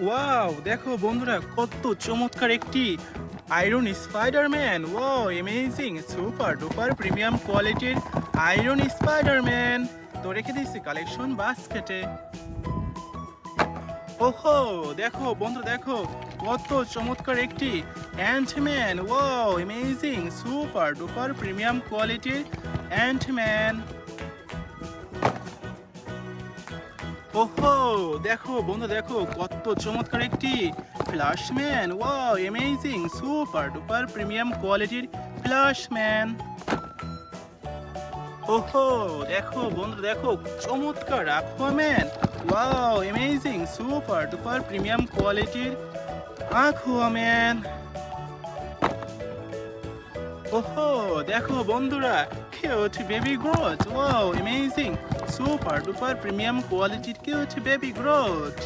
Wow, দেখো বন্ধুরা, কত চমৎকার একটি iron Spiderman. Wow, amazing, super duper premium কোয়ালিটির আয়রন স্পাইডারম্যান। তো রেখে দিয়েছি কালেকশন বাস্কেটে। ওহো, দেখো বন্ধু, দেখো কত চমৎকার একটি Antman. Wow, amazing, super duper premium কোয়ালিটির অ্যান্টম্যান। ওহো, দেখো বন্ধু, দেখো কত চমৎকার একটি Flashman. Wow, amazing, super duper premium কোয়ালিটির ফ্ল্যাশম্যান। ওহো, দেখো বন্ধু, দেখো চমৎকার Aquaman. Wow, amazing, super duper premium কোয়ালিটির অ্যাকুয়াম্যান। ওহো, দেখো বন্ধুরা, cute baby Groot. Wow, amazing, super duper premium কোয়ালিটির কিউট বেবি গ্রোথ।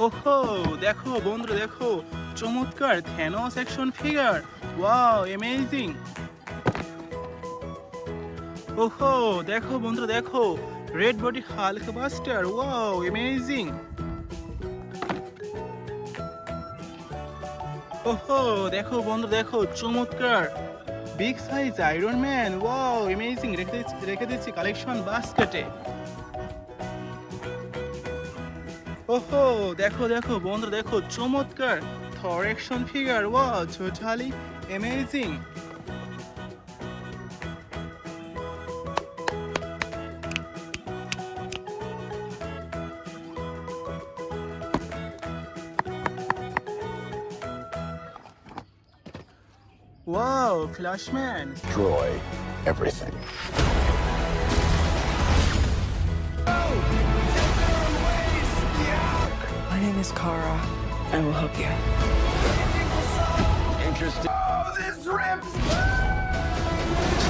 ওহো, দেখো বন্ধুরা, দেখো চমৎকার Thanos action figure. Wow, amazing. ওহো, দেখো বন্ধুরা, দেখো red body Hulk buster. Wow, amazing. ওহো, দেখো বন্ধু, দেখো চমৎকার big size iron man. Wow, amazing, রেখে দিচ্ছি কালেকশন বাস্কেটে। ওহো, দেখো দেখো বন্ধু, দেখো চমৎকার Thor action figure. Wow, totally amazing. Wow, Flashman. Destroy everything. My name is Kara. I will help you. Interesting.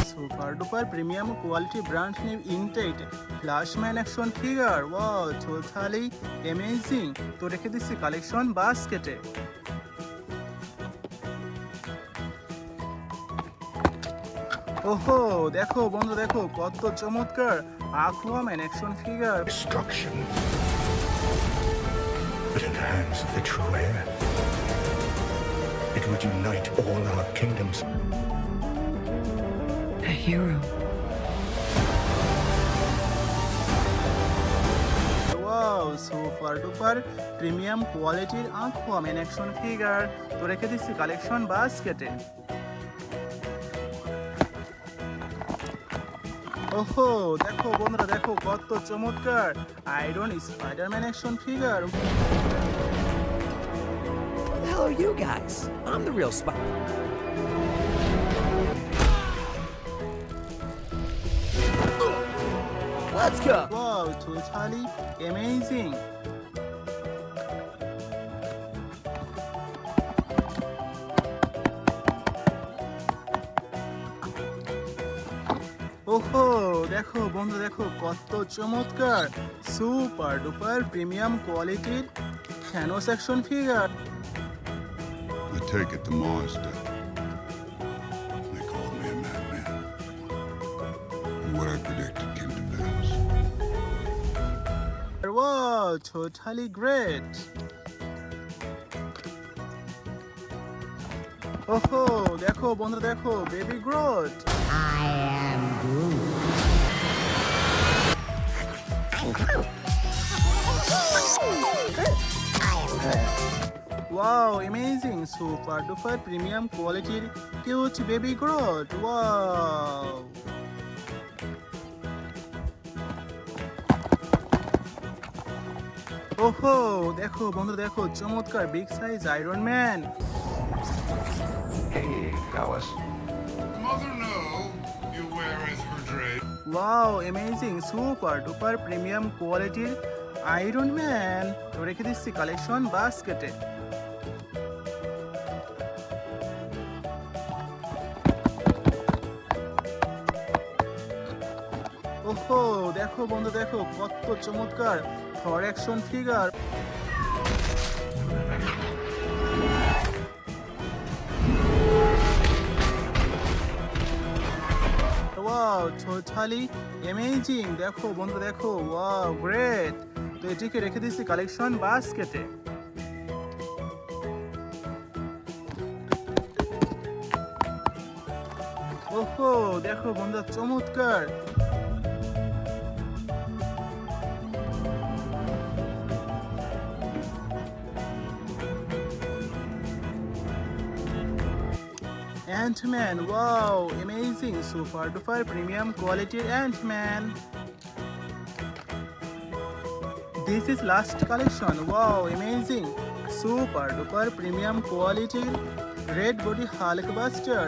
Super duper premium quality brand new intact Flashman action figure. Wow, totally amazing. তো রেখে দিচ্ছি collection বাস্কেটে। ওহো, দেখো বন্ধু, দেখো কত চমৎকার Aquaman action figure. Destruction. But in the hands of the true heir, it would unite all our kingdoms. A hero. Wow, super duper premium কোয়ালিটির আকুয়াম্যান অ্যাকশন ফিগার। তো রেখে দিচ্ছি কালেকশন বাস্কেটে। ওহো, দেখো বন্ধুরা, দেখো কত চমৎকার iron Spiderman action figure. Who the hell are you guys? I'm the real spy. Let's go. Wow, totally amazing. ওহো, দেখো বন্ধু, দেখো কত চমৎকার সুপার ডুপার প্রিমিয়াম কোয়ালিটির Thanos action figure. I take it the monster. They called me a madman. And what I predicted came to pass. Wow, totally great. ওহো, দেখো বন্ধু, দেখো baby Groot. Wow, amazing, super duper premium কোয়ালিটির cute baby Groot. Wow. ওহো, দেখো বন্ধু, দেখো চমৎকার big size iron man. Hey, fellas. Mother, no. You weareth her dread. Wow, amazing, super duper premium কোয়ালিটির আয়রন ম্যান। তো রেখে দিচ্ছি কালেকশন বাস্কেটে। ওহো, দেখো বন্ধু, দেখো কত চমৎকার Thor action figure. Wow totally amazing. দেখো বন্ধু দেখো, ওয়াও গ্রেট। তো এটিকে রেখে দিচ্ছি কালেকশন বাস্কেটে। ওহো দেখো বন্ধু চমৎকার। Ant-Man, wow, amazing, super duper premium quality Ant-Man. This is last collection, wow, amazing, super duper premium quality red body Hulkbuster.